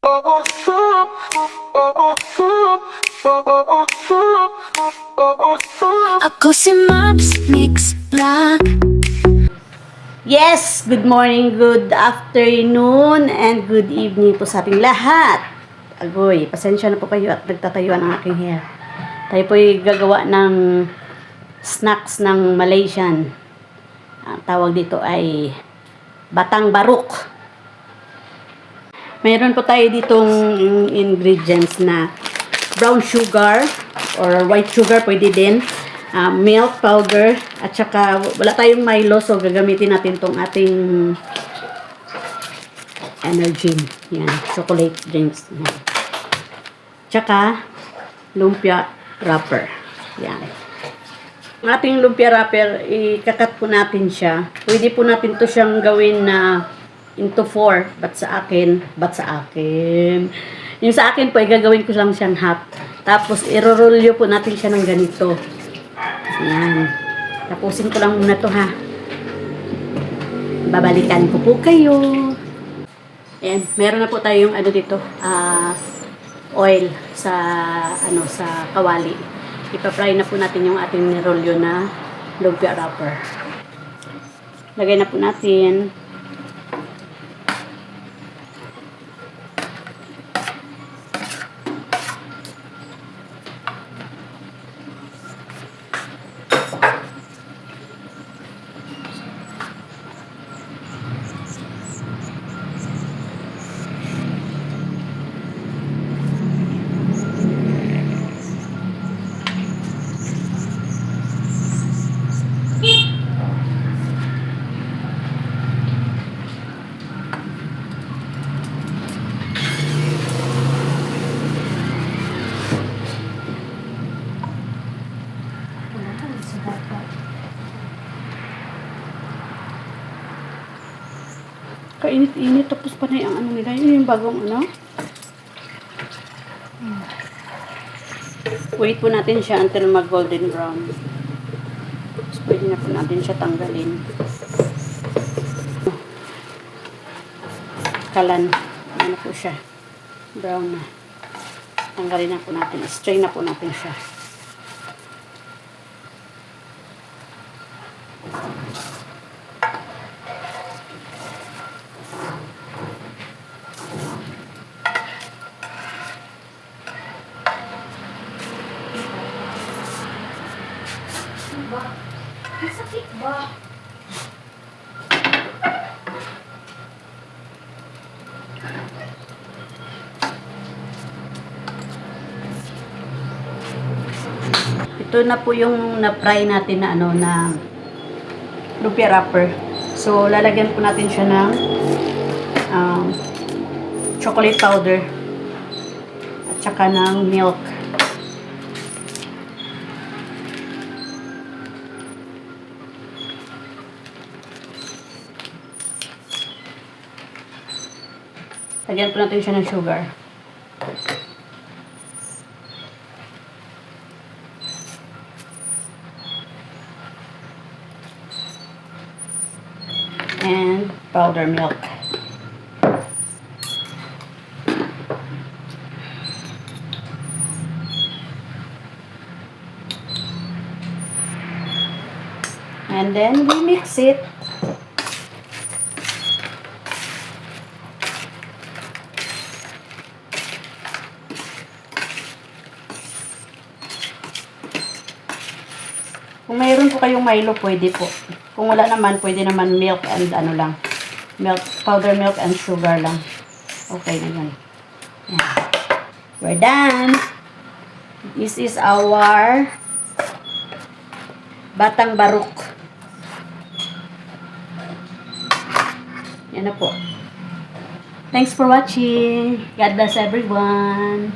Ako si Maps Mix Vlog. Yes, good morning, good afternoon, and good evening po sa ating lahat. Agoy, pasensya na po kayo at nagtatayuan ang aking hair. Tayo po'y gagawa ng snacks ng Malaysian. Ang tawag dito ay Batang Baruk. Mayroon po tayo ditong ingredients na brown sugar or white sugar, pwede din. Milk powder, at saka wala tayong Milo, so gagamitin natin tong ating energy. Yan, chocolate drinks. Yan. Tsaka lumpia wrapper. Yan. Ang ating lumpia wrapper, ikakat po natin siya. Pwede po natin to siyang gawin na into 4, but sa akin, yung sa akin po, gagawin ko lang siyang half. Tapos, irorolyo po natin siya ng ganito. Ayan. Tapusin ko lang muna to, ha. Babalikan ko po kayo. Ayan. Meron na po tayong ano dito, oil sa, sa kawali. Ipa-fry na po natin yung ating nirolyo na lumpia wrapper. Lagay na po natin. Kainit-init, tapos panay ang ano nila. Yun yung bagong ano. Wait po natin siya until mag golden brown. Tapos pwede na po natin siya tanggalin. Kalan. Ano po siya. Brown na. Tanggalin na po natin. Strain na po natin siya. Sakit ba? Ito na po yung na-fry natin na na lumpia wrapper. So, lalagyan po natin siya ng chocolate powder at saka ng milk. Lagyan po natin siya ng sugar. And powder milk. And then we mix it. Kung mayroon po kayong Milo, pwede po. Kung wala naman, pwede naman milk and lang. Powder milk and sugar lang. Okay na yun. Yan. We're done. This is our Batang Baruk. Yan na po. Thanks for watching. God bless everyone.